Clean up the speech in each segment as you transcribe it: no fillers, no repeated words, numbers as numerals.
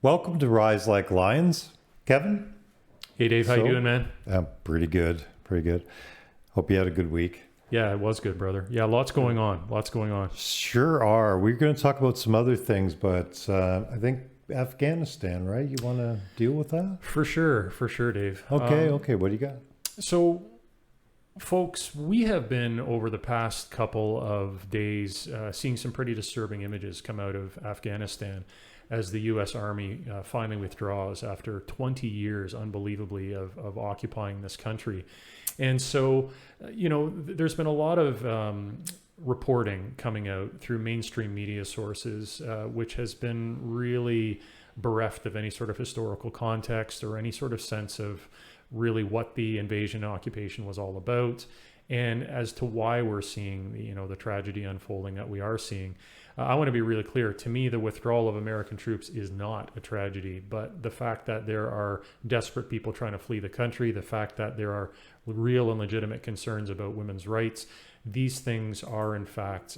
Welcome to Rise Like Lions, Kevin. Hey Dave, how you doing, man? I'm pretty good. Hope you had a good week. Yeah, it was good, brother. Yeah, lots going on. Sure are. We're going to talk about some other things, but I think Afghanistan, right? You want to deal with that? For sure, Dave. Okay. What do you got? So, folks, we have been over the past couple of days seeing some pretty disturbing images come out of Afghanistan as the U.S. Army finally withdraws after 20 years, unbelievably, of occupying this country. And so, there's been a lot of reporting coming out through mainstream media sources, which has been really bereft of any sort of historical context or any sort of sense of really what the invasion and occupation was all about, and as to why we're seeing the tragedy unfolding that we are seeing. I want to be really clear. To me, the withdrawal of American troops is not a tragedy, but the fact that there are desperate people trying to flee the country, the fact that there are real and legitimate concerns about women's rights, these things are in fact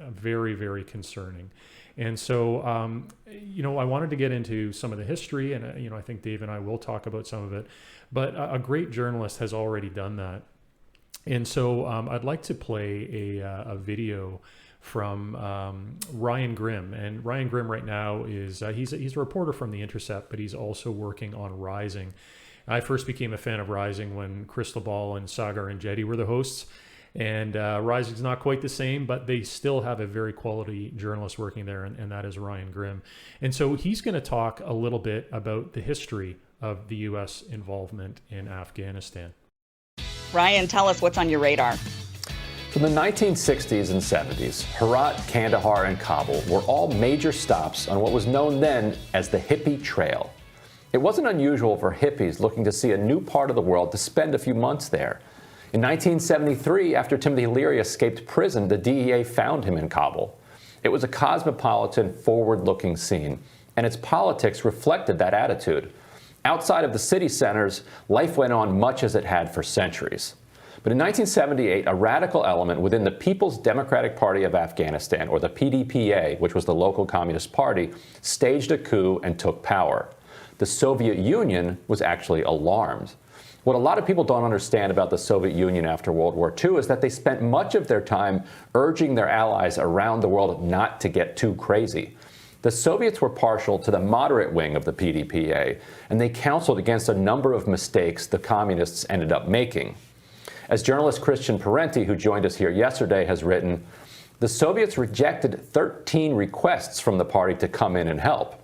very, very concerning. And so, I wanted to get into some of the history, and I think Dave and I will talk about some of it, but a great journalist has already done that. And so I'd like to play a video from Ryan Grimm. And Ryan Grimm right now is, he's a reporter from The Intercept, but he's also working on Rising. I first became a fan of Rising when Crystal Ball and Sagar and Jetty were the hosts. And Rising's not quite the same, but they still have a very quality journalist working there, and that is Ryan Grimm. And so he's going to talk a little bit about the history of the U.S. involvement in Afghanistan. Ryan, tell us what's on your radar. From the 1960s and 70s, Herat, Kandahar, and Kabul were all major stops on what was known then as the hippie trail. It wasn't unusual for hippies looking to see a new part of the world to spend a few months there. In 1973, after Timothy Leary escaped prison, the DEA found him in Kabul. It was a cosmopolitan, forward-looking scene, and its politics reflected that attitude. Outside of the city centers, life went on much as it had for centuries. But in 1978, a radical element within the People's Democratic Party of Afghanistan, or the PDPA, which was the local communist party, staged a coup and took power. The Soviet Union was actually alarmed. What a lot of people don't understand about the Soviet Union after World War II is that they spent much of their time urging their allies around the world not to get too crazy. The Soviets were partial to the moderate wing of the PDPA, and they counseled against a number of mistakes the communists ended up making. As journalist Christian Parenti, who joined us here yesterday, has written, the Soviets rejected 13 requests from the party to come in and help.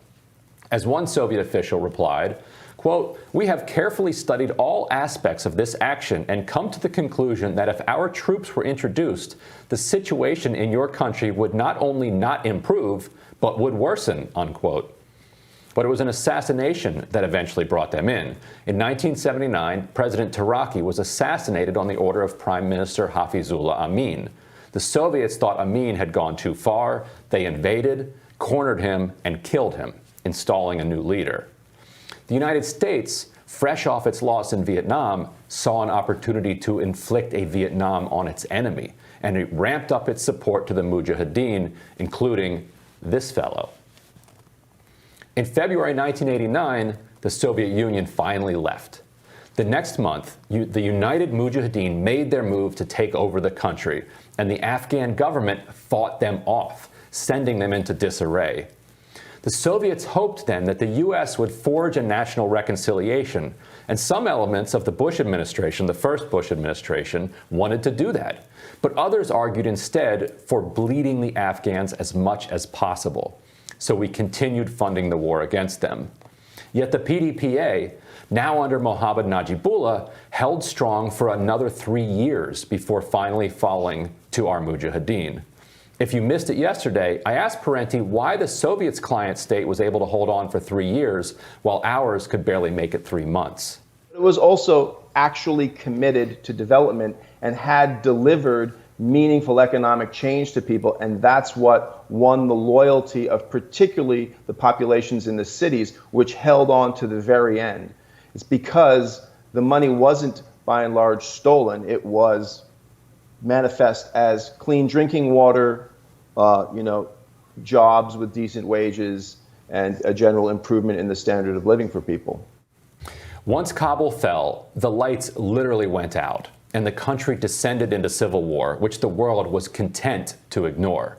As one Soviet official replied, quote, "We have carefully studied all aspects of this action and come to the conclusion that if our troops were introduced, the situation in your country would not only not improve, but would worsen," unquote. But it was an assassination that eventually brought them in. In 1979, President Taraki was assassinated on the order of Prime Minister Hafizullah Amin. The Soviets thought Amin had gone too far. They invaded, cornered him, and killed him, installing a new leader. The United States, fresh off its loss in Vietnam, saw an opportunity to inflict a Vietnam on its enemy, and it ramped up its support to the Mujahideen, including this fellow. In February 1989, the Soviet Union finally left. The next month, the United Mujahideen made their move to take over the country, and the Afghan government fought them off, sending them into disarray. The Soviets hoped then that the U.S. would forge a national reconciliation, and some elements of the Bush administration, the first Bush administration, wanted to do that. But others argued instead for bleeding the Afghans as much as possible. So we continued funding the war against them. Yet the PDPA, now under Mohammad Najibullah, held strong for another 3 years before finally falling to our Mujahideen. If you missed it yesterday, I asked Parenti why the Soviets' client state was able to hold on for 3 years while ours could barely make it 3 months. It was also actually committed to development and had delivered meaningful economic change to people, and that's what won the loyalty of particularly the populations in the cities, which held on to the very end. It's because the money wasn't by and large stolen. It was manifest as clean drinking water, jobs with decent wages, and a general improvement in the standard of living for people. Once Kabul fell, the lights literally went out, and the country descended into civil war, which the world was content to ignore.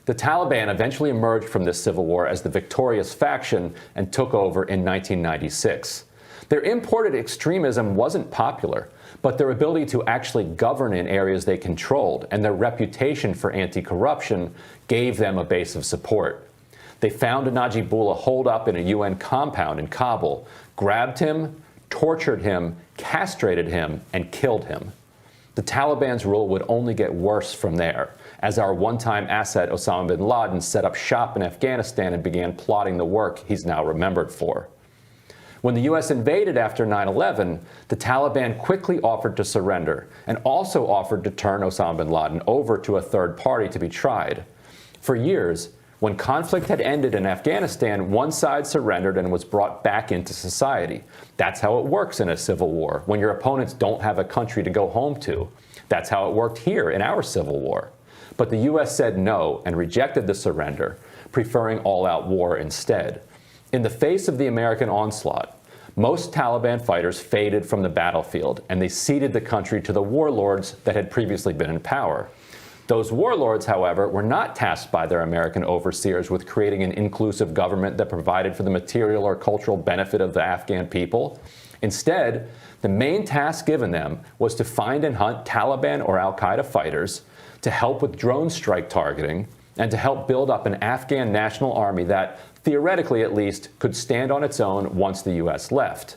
The Taliban eventually emerged from this civil war as the victorious faction and took over in 1996. Their imported extremism wasn't popular, but their ability to actually govern in areas they controlled and their reputation for anti-corruption gave them a base of support. They found Najibullah holed up in a UN compound in Kabul, grabbed him, tortured him, castrated him, and killed him. The Taliban's rule would only get worse from there, as our one-time asset Osama bin Laden set up shop in Afghanistan and began plotting the work he's now remembered for. When the U.S. invaded after 9/11, the Taliban quickly offered to surrender and also offered to turn Osama bin Laden over to a third party to be tried. For years, when conflict had ended in Afghanistan, one side surrendered and was brought back into society. That's how it works in a civil war, when your opponents don't have a country to go home to. That's how it worked here in our civil war. But the U.S. said no and rejected the surrender, preferring all-out war instead. In the face of the American onslaught, most Taliban fighters faded from the battlefield, and they ceded the country to the warlords that had previously been in power. Those warlords, however, were not tasked by their American overseers with creating an inclusive government that provided for the material or cultural benefit of the Afghan people. Instead, the main task given them was to find and hunt Taliban or al-Qaeda fighters, to help with drone strike targeting, and to help build up an Afghan national army that, theoretically at least, could stand on its own once the U.S. left.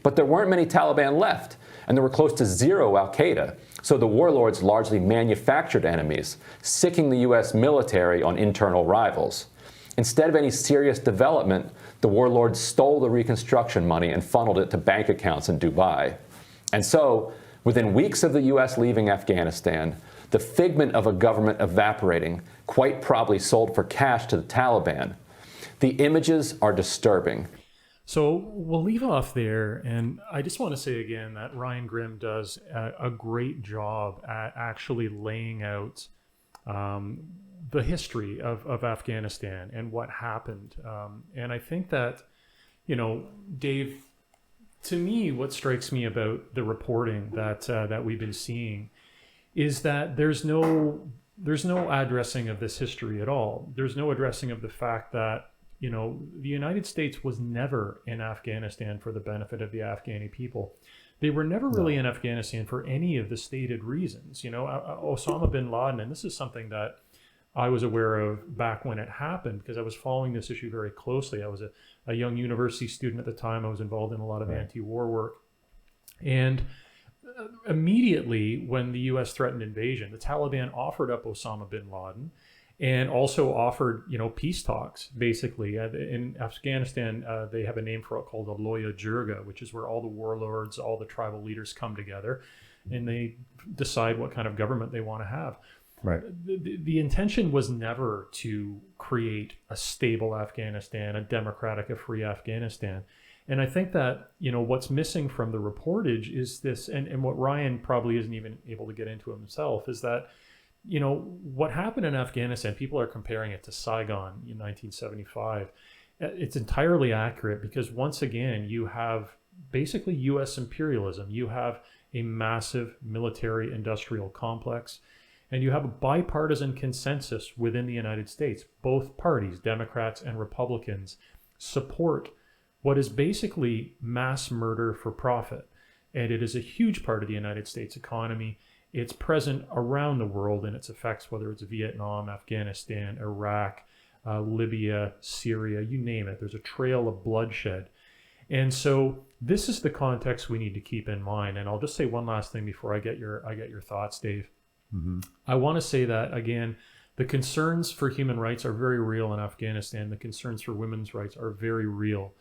But there weren't many Taliban left, and there were close to zero al-Qaeda, so the warlords largely manufactured enemies, sicking the U.S. military on internal rivals. Instead of any serious development, the warlords stole the reconstruction money and funneled it to bank accounts in Dubai. And so, within weeks of the U.S. leaving Afghanistan, the figment of a government evaporating quite probably sold for cash to the Taliban. The images are disturbing. So we'll leave off there, and I just want to say again that Ryan Grimm does a great job at actually laying out the history of Afghanistan and what happened. And I think that, you know, Dave, to me, what strikes me about the reporting that we've been seeing is that there's no addressing of this history at all. There's no addressing of the fact that, you know, the United States was never in Afghanistan for the benefit of the Afghani people. They were never really in Afghanistan for any of the stated reasons. You know, Osama bin Laden, and this is something that I was aware of back when it happened because I was following this issue very closely. I was a young university student at the time. I was involved in a lot of anti-war work. And immediately when the U.S. threatened invasion, the Taliban offered up Osama bin Laden and also offered, you know, peace talks, basically. In Afghanistan, they have a name for it called a Loya Jirga, which is where all the warlords, all the tribal leaders come together and they decide what kind of government they want to have. Right. The intention was never to create a stable Afghanistan, a democratic, a free Afghanistan. And I think that, you know, what's missing from the reportage is this, and what Ryan probably isn't even able to get into himself, is that, you know, what happened in Afghanistan, people are comparing it to Saigon in 1975. It's entirely accurate because once again, you have basically U.S. imperialism. You have a massive military industrial complex, and you have a bipartisan consensus within the United States. Both parties, Democrats and Republicans, support what is basically mass murder for profit. And it is a huge part of the United States economy. It's present around the world in its effects, whether it's Vietnam, Afghanistan, Iraq, Libya, Syria, you name it. There's a trail of bloodshed. And so this is the context we need to keep in mind. And I'll just say one last thing before I get your thoughts, Dave. Mm-hmm. I want to say that, again, the concerns for human rights are very real in Afghanistan. The concerns for women's rights are very real.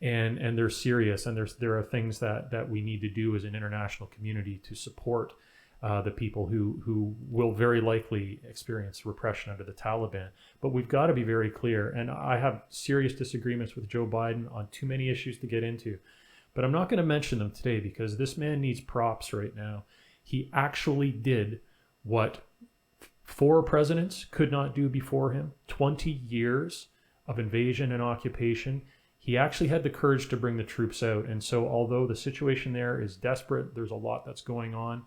And they're serious. And there are things that we need to do as an international community to support the people who will very likely experience repression under the Taliban. But we've got to be very clear. And I have serious disagreements with Joe Biden on too many issues to get into. But I'm not going to mention them today because this man needs props right now. He actually did what 4 presidents could not do before him. 20 years of invasion and occupation, he actually had the courage to bring the troops out. And so although the situation there is desperate, there's a lot that's going on,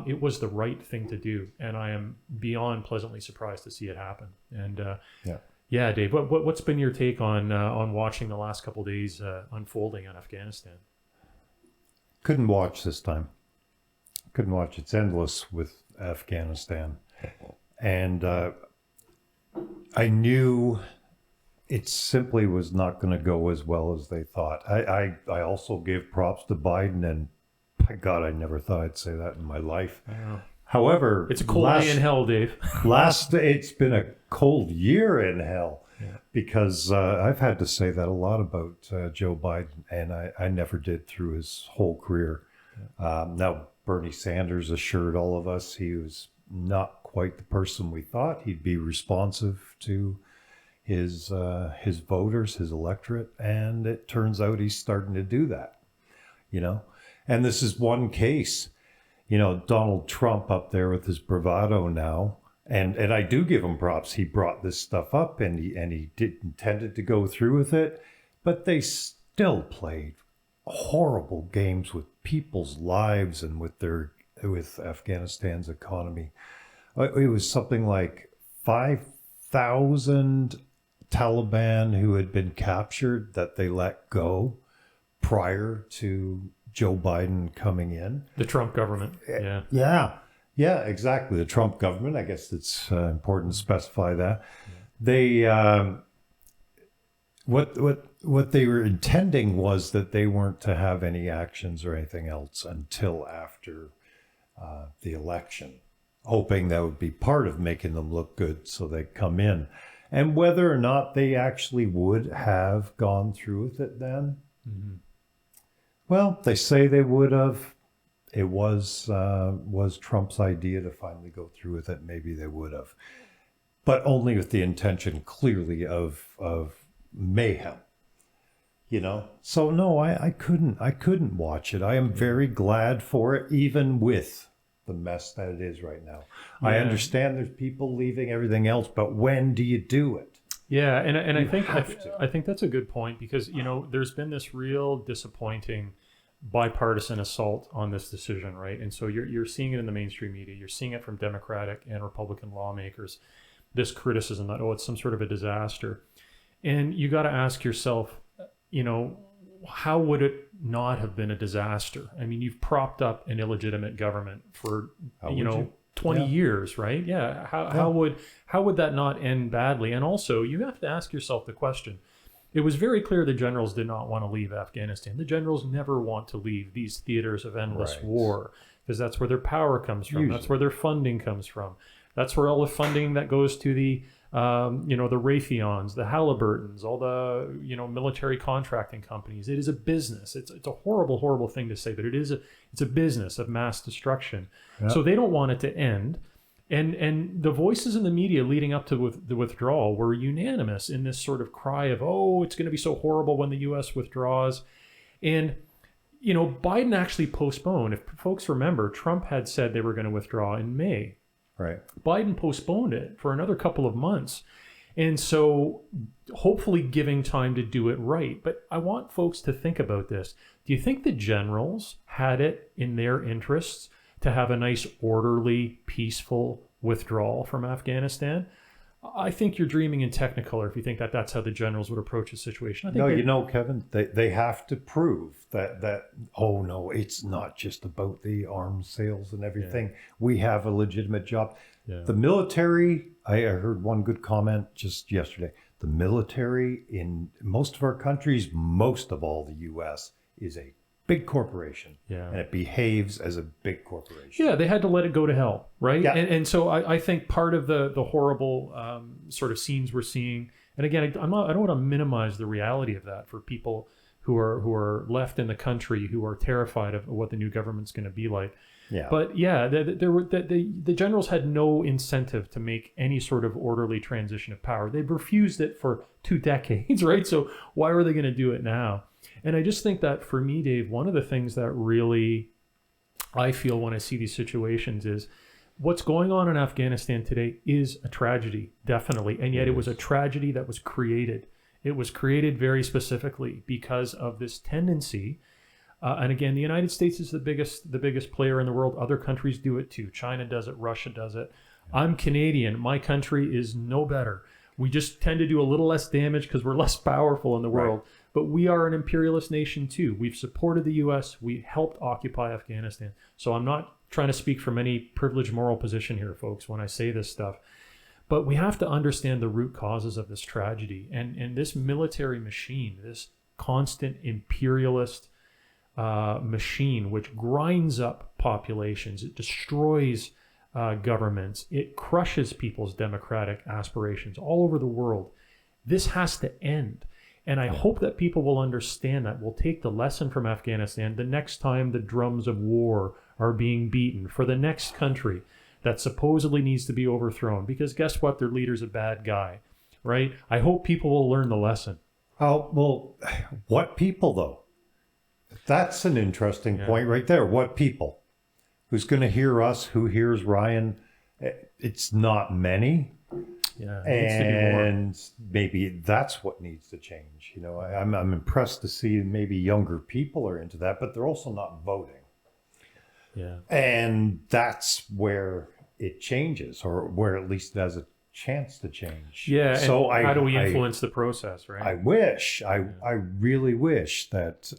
it was the right thing to do. And I am beyond pleasantly surprised to see it happen. And yeah, Dave, what's been your take on watching the last couple of days unfolding on Afghanistan? Couldn't watch this time. Couldn't watch. It's endless with Afghanistan. And I knew it simply was not going to go as well as they thought. I also gave props to Biden, and my God, I never thought I'd say that in my life. However, it's a cold day in hell, Dave. It's been a cold year in hell, because I've had to say that a lot about Joe Biden, and I never did through his whole career. Now, Bernie Sanders assured all of us he was not quite the person we thought. He'd be responsive to his voters, his electorate, and it turns out he's starting to do that, And this is one case, Donald Trump up there with his bravado now, and I do give him props. He brought this stuff up, and he intended to go through with it, but they still played horrible games with people's lives and with Afghanistan's economy. It was something like 5,000 Taliban who had been captured that they let go prior to Joe Biden coming in. The Trump government. Yeah, exactly. The Trump government. I guess it's important to specify that. They what they were intending was that they weren't to have any actions or anything else until after the election, hoping that would be part of making them look good so they'd come in. And whether or not they actually would have gone through with it then, well, they say they would have. It was Trump's idea to finally go through with it. Maybe they would have, but only with the intention clearly of mayhem. So no, I couldn't watch it. I am very glad for it, even with the mess that it is right now. Yeah. I understand there's people leaving, everything else, but when do you do it? Yeah, and I think that's a good point, because there's been this real disappointing bipartisan assault on this decision, right? And so you're seeing it in the mainstream media, you're seeing it from Democratic and Republican lawmakers, this criticism that it's some sort of a disaster, and you got to ask yourself, how would it not have been a disaster? I mean, you've propped up an illegitimate government for 20 years, right? Yeah. How would that not end badly? And also, you have to ask yourself the question. It was very clear the generals did not want to leave Afghanistan. The generals never want to leave these theaters of endless war, because that's where their power comes from. Usually. That's where their funding comes from. That's where all the funding that goes to the the Raytheons, the Halliburtons, all the military contracting companies. It is a business. It's a horrible, horrible thing to say, but it's a business of mass destruction. Yep. So they don't want it to end. And the voices in the media leading up to the withdrawal were unanimous in this sort of cry of, it's going to be so horrible when the U.S. withdraws. And, Biden actually postponed. If folks remember, Trump had said they were going to withdraw in May. Right. Biden postponed it for another couple of months. And so hopefully giving time to do it right. But I want folks to think about this. Do you think the generals had it in their interests to have a nice, orderly, peaceful withdrawal from Afghanistan? I think you're dreaming in Technicolor if you think that that's how the generals would approach the situation. I think Kevin, they have to prove that it's not just about the arms sales and everything. Yeah. We have a legitimate job. Yeah. The military, I heard one good comment just yesterday. The military in most of our countries, most of all the U.S., is a big corporation, and it behaves as a big corporation. Yeah, they had to let it go to hell, right? Yeah. And so I think part of the horrible sort of scenes we're seeing, and again, I don't want to minimize the reality of that for people who are left in the country who are terrified of what the new government's going to be like. Yeah. But the generals had no incentive to make any sort of orderly transition of power. They've refused it for 2 decades, right? So why are they going to do it now? And I just think that for me, Dave, one of the things that really I feel when I see these situations is what's going on in Afghanistan today is a tragedy, definitely. And yet it was a tragedy that was created. It was created very specifically because of this tendency. And again, the United States is the biggest player in the world. Other countries do it too. China does it. Russia does it. I'm Canadian. My country is no better. We just tend to do a little less damage because we're less powerful in the world. Right. But we are an imperialist nation too. We've supported the U.S. We helped occupy Afghanistan. So I'm not trying to speak from any privileged moral position here, folks, when I say this stuff. But we have to understand the root causes of this tragedy. And this military machine, this constant imperialist machine, which grinds up populations, it destroys governments, it crushes people's democratic aspirations all over the world. This has to end. And I hope that people will understand that. We'll take the lesson from Afghanistan the next time the drums of war are being beaten for the next country that supposedly needs to be overthrown. Because guess what? Their leader's a bad guy, right? I hope people will learn the lesson. Oh, well, what people, though? That's an interesting point right there. What people? Who's going to hear us? Who hears Ryan? It's not many. Yeah, and maybe that's what needs to change. You know, I'm impressed to see maybe younger people are into that, but they're also not voting. Yeah. And that's where it changes, or where at least it has a chance to change. Yeah. So how do we influence the process, right? I really wish that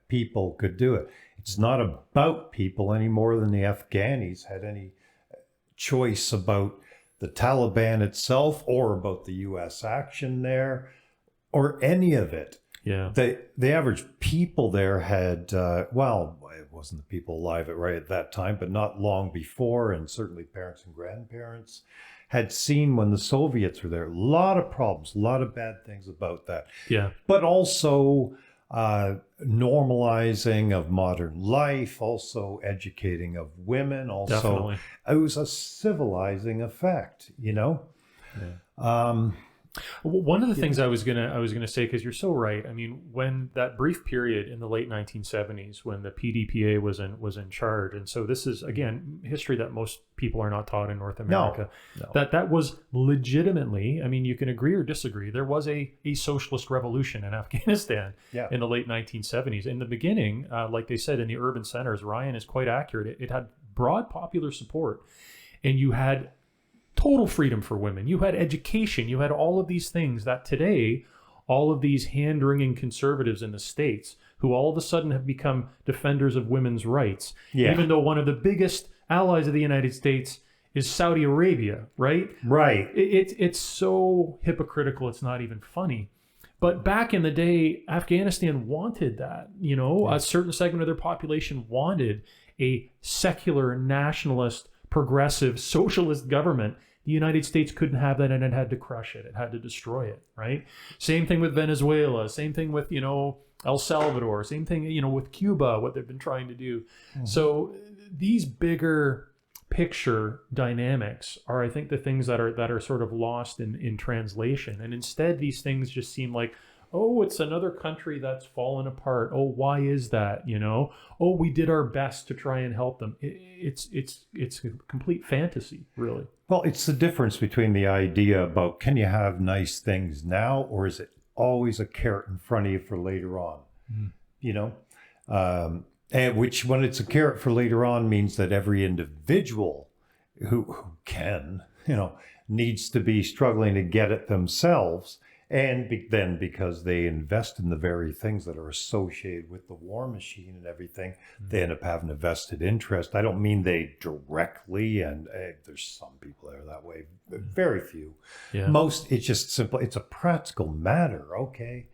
people could do it. It's not about people any more than the Afghanis had any choice about the Taliban itself or about the U.S. action there or any of it. Yeah. The average people there had, well, it wasn't the people alive right at that time, but not long before, and certainly parents and grandparents had seen when the Soviets were there. A lot of problems, a lot of bad things about that. Yeah. But also normalizing of modern life, also educating of women, also Definitely. It was a civilizing effect, you know. Yeah. One of the things I was gonna say, because you're so right. I mean, when that brief period in the late 1970s when the PDPA was in charge, and so this is again history that most people are not taught in North America. No. That was legitimately. I mean, you can agree or disagree. There was a socialist revolution in Afghanistan in the late 1970s. In the beginning, like they said, in the urban centers, Ryan is quite accurate. It had broad popular support, and you had total freedom for women. You had education. You had all of these things that today, all of these hand-wringing conservatives in the States who all of a sudden have become defenders of women's rights, even though one of the biggest allies of the United States is Saudi Arabia, right? Right. It's so hypocritical, it's not even funny. But back in the day, Afghanistan wanted that. You know, a certain segment of their population wanted a secular, nationalist, progressive, socialist government. The United States couldn't have that, and it had to crush it. It had to destroy it, right? Same thing with Venezuela. Same thing with, El Salvador. Same thing, with Cuba, what they've been trying to do. Mm-hmm. So these bigger picture dynamics are, I think, the things that are sort of lost in translation. And instead, these things just seem like, oh, it's another country that's fallen apart. Oh, why is that? Oh, we did our best to try and help them. It's a complete fantasy, really. Well, it's the difference between the idea about can you have nice things now, or is it always a carrot in front of you for later on? And which, when it's a carrot for later on, means that every individual who can, needs to be struggling to get it themselves. And then because they invest in the very things that are associated with the war machine and everything, they end up having a vested interest. I don't mean they directly, and there's some people that are that way, very few. Yeah. Most, it's just simple. It's a practical matter. Okay,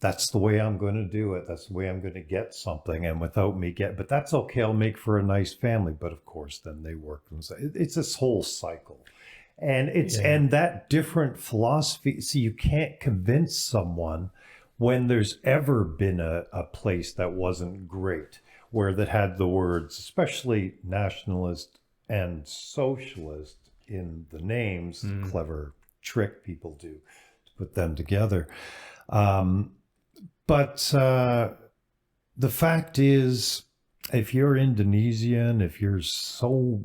that's the way I'm going to do it. That's the way I'm going to get something. And without me but that's okay. I'll make for a nice family. But of course, then they work themselves. It's this whole cycle. And and that different philosophy. See, you can't convince someone when there's ever been a place that wasn't great, where that had the words, especially nationalist and socialist in the names, the clever trick people do to put them together. But the fact is, if you're Indonesian, if you're so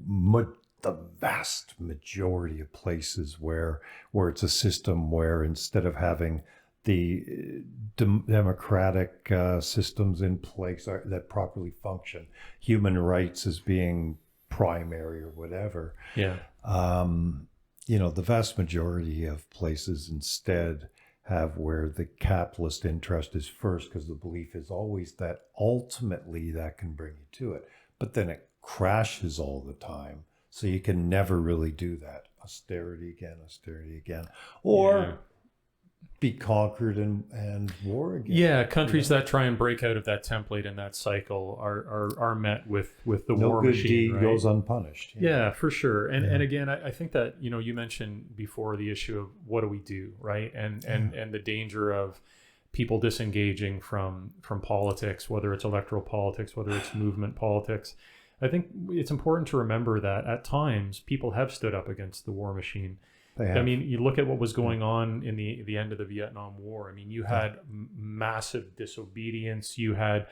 the vast majority of places where it's a system where instead of having the democratic systems in place that properly function, human rights as being primary or whatever. Yeah. The vast majority of places instead have where the capitalist interest is first, because the belief is always that ultimately that can bring you to it. But then it crashes all the time. So you can never really do that. Austerity again. Or be conquered and war again. Yeah, countries that try and break out of that template and that cycle are met with the no war good machine. deed Right? goes unpunished. Yeah, for sure. And again, I think that, you mentioned before the issue of what do we do, right? And the danger of people disengaging from politics, whether it's electoral politics, whether it's movement politics. I think it's important to remember that at times people have stood up against the war machine. I mean, you look at what was going on in the end of the Vietnam War. I mean, you had massive disobedience. You had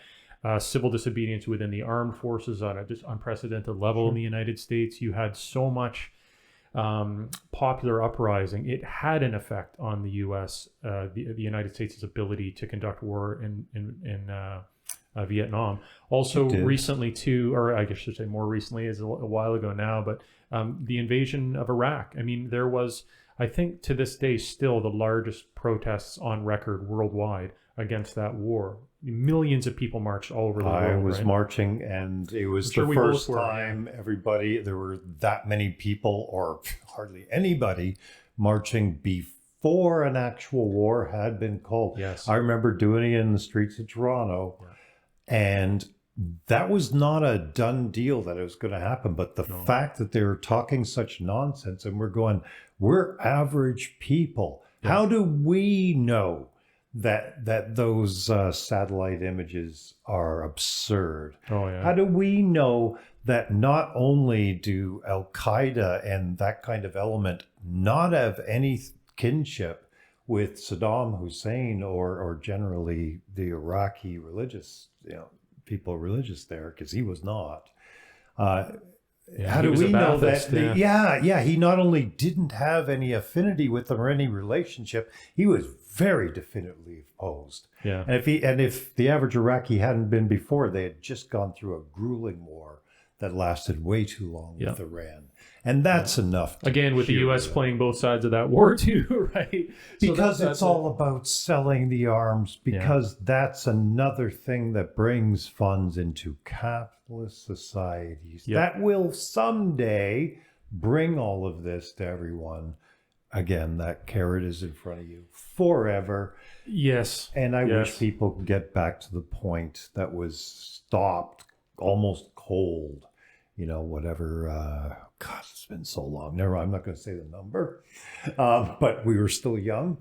civil disobedience within the armed forces on a just unprecedented level in the United States. You had so much popular uprising. It had an effect on the U.S., the United States' ability to conduct war in Vietnam. Also recently too, or I guess I should say more recently, is a while ago now, but the invasion of Iraq. I mean, there was, I think to this day, still the largest protests on record worldwide against that war. Millions of people marched all over the world. I was right? marching, and it was the first time there were that many people, or hardly anybody, marching before an actual war had been called. Yes. I remember doing it in the streets of Toronto, and that was not a done deal that it was going to happen. But the fact that they were talking such nonsense, and we're average people. Yeah. How do we know that those satellite images are absurd? Oh, yeah. How do we know that not only do Al-Qaeda and that kind of element not have any kinship with Saddam Hussein or generally the Iraqi religious, people religious there, because he was not. How do we know that? He not only didn't have any affinity with them or any relationship, he was very definitively opposed. Yeah. And if the average Iraqi hadn't been before, they had just gone through a grueling war that lasted way too long with Iran. And that's enough. Again, with the U.S. playing both sides of that war too, right? Because it's all about selling the arms, because that's another thing that brings funds into capitalist societies. That will someday bring all of this to everyone. Again, that carrot is in front of you forever. Yes. And I wish people could get back to the point that was stopped almost cold. Whatever. God, it's been so long. I'm not going to say the number, but we were still young.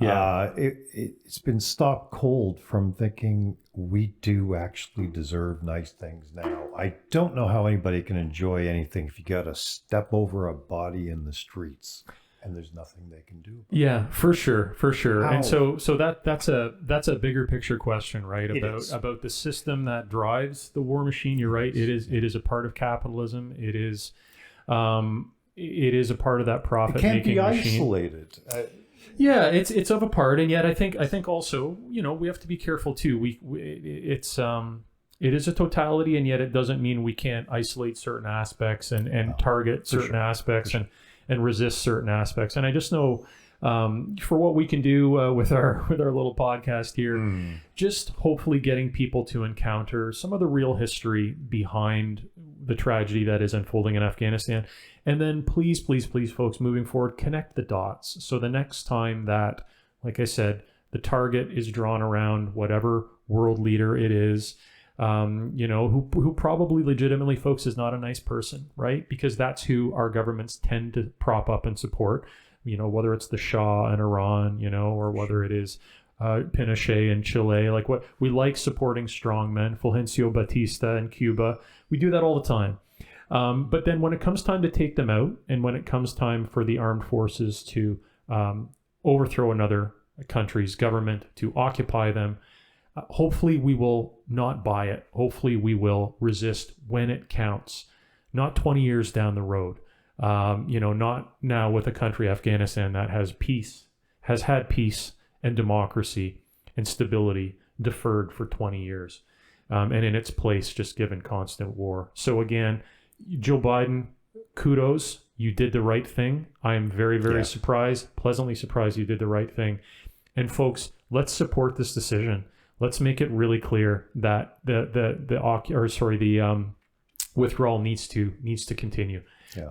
Yeah. It's been stopped cold from thinking we do actually deserve nice things now. I don't know how anybody can enjoy anything if you got to step over a body in the streets and there's nothing they can do. Yeah, for sure. How? And so that's a bigger picture question, right? About the system that drives the war machine. You're right. It is a part of capitalism. It is a part of that profit making machine. It can't be isolated. Yeah, it's of a part, and yet I think also we have to be careful too. It is a totality, and yet it doesn't mean we can't isolate certain aspects and target certain aspects and resist certain aspects. And I just know for what we can do with our little podcast here, just hopefully getting people to encounter some of the real history behind the tragedy that is unfolding in Afghanistan. And then please, folks, moving forward, connect the dots. So the next time that, like I said, the target is drawn around whatever world leader it is, who probably legitimately, folks, is not a nice person, right? Because that's who our governments tend to prop up and support, whether it's the Shah in Iran, or whether it is Pinochet in Chile. What we like supporting strong men, Fulgencio Batista in Cuba. We do that all the time. But then when it comes time to take them out, and when it comes time for the armed forces to overthrow another country's government, to occupy them, hopefully we will not buy it. Hopefully we will resist when it counts, not 20 years down the road. Not now with a country, Afghanistan, that has had peace and democracy and stability deferred for 20 years. And in its place, just given constant war. So again, Joe Biden, kudos. You did the right thing. I am very, very pleasantly surprised you did the right thing. And folks, let's support this decision. Let's make it really clear that the withdrawal needs to continue,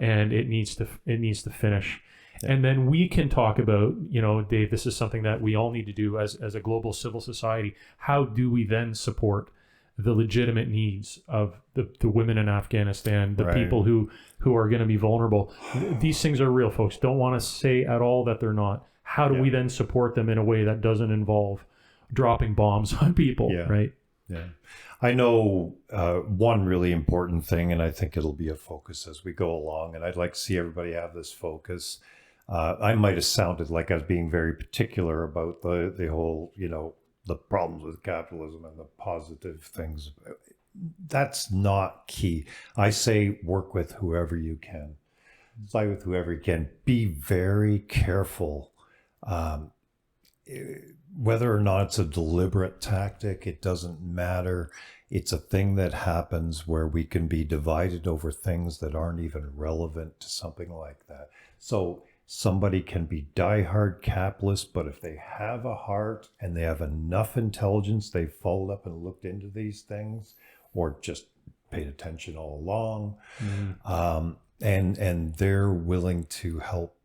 and it needs to finish. Yeah. And then we can talk about, Dave, this is something that we all need to do as a global civil society. How do we then support the legitimate needs of the women in Afghanistan, the people who are going to be vulnerable? These things are real, folks. Don't want to say at all that they're not. How do we then support them in a way that doesn't involve dropping bombs on people, right? Yeah. I know one really important thing, and I think it'll be a focus as we go along, and I'd like to see everybody have this focus. I might have sounded like I was being very particular about the whole, the problems with capitalism and the positive things. That's not key. I say work with whoever you can. Fight with whoever you can. Be very careful. Whether or not it's a deliberate tactic, it doesn't matter. It's a thing that happens where we can be divided over things that aren't even relevant to something like that. So somebody can be diehard capitalist, but if they have a heart and they have enough intelligence, they've followed up and looked into these things, or just paid attention all along, and they're willing to help,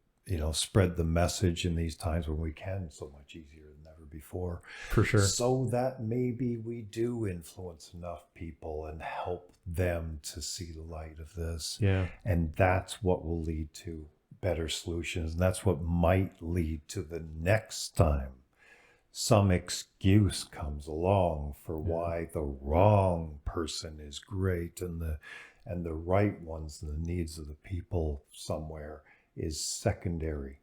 spread the message in these times when we can, so much easier than ever before. For sure. So that maybe we do influence enough people and help them to see the light of this. Yeah. And that's what will lead to better solutions. And that's what might lead to the next time some excuse comes along for why the wrong person is great and the right ones and the needs of the people somewhere is secondary,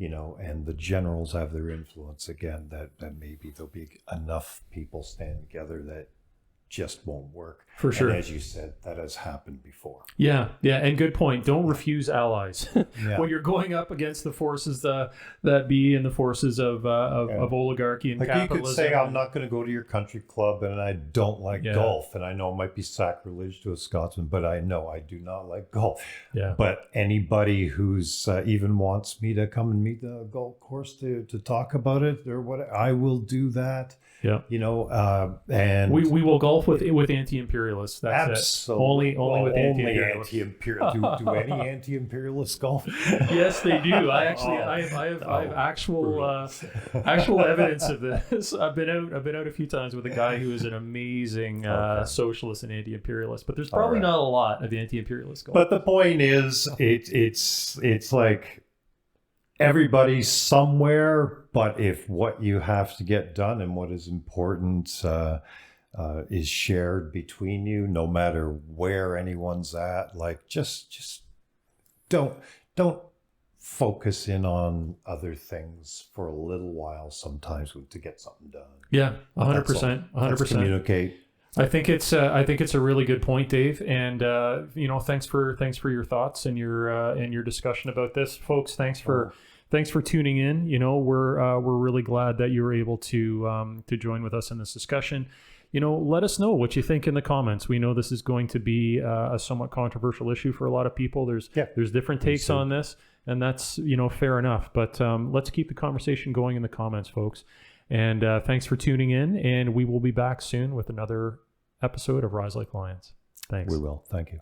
and the generals have their influence again, that maybe there'll be enough people stand together that just won't work. For sure. And as you said, that has happened before. Yeah, and good point. Don't refuse allies. When you're going up against the forces that be and the forces of oligarchy and capitalism. You could say, I'm not going to go to your country club and I don't like golf. And I know it might be sacrilege to a Scotsman, but I know I do not like golf. Yeah. But anybody who's even wants me to come and meet the golf course to talk about it or what, I will do that. Yeah. And we will golf with anti-imperialists. That's absolutely. It. Only with anti-imperialists. Do any anti-imperialists golf? Yes, they do. I have actual evidence of this. I've been out a few times with a guy who is an amazing socialist and anti-imperialist. But there's probably not a lot of anti-imperialist golf. But the point is, it's like everybody's somewhere. But if what you have to get done and what is important is shared between you, no matter where anyone's at, like just don't focus in on other things for a little while sometimes to get something done. Yeah, 100%. 100%. Communicate. I think it's a really good point, Dave. And thanks for your thoughts and your discussion about this, folks. Thanks for tuning in. We're really glad that you were able to join with us in this discussion. Let us know what you think in the comments. We know this is going to be a somewhat controversial issue for a lot of people. There's different takes on this, and that's fair enough. But let's keep the conversation going in the comments, folks. And thanks for tuning in. And we will be back soon with another episode of Rise Like Lions. Thanks. We will. Thank you.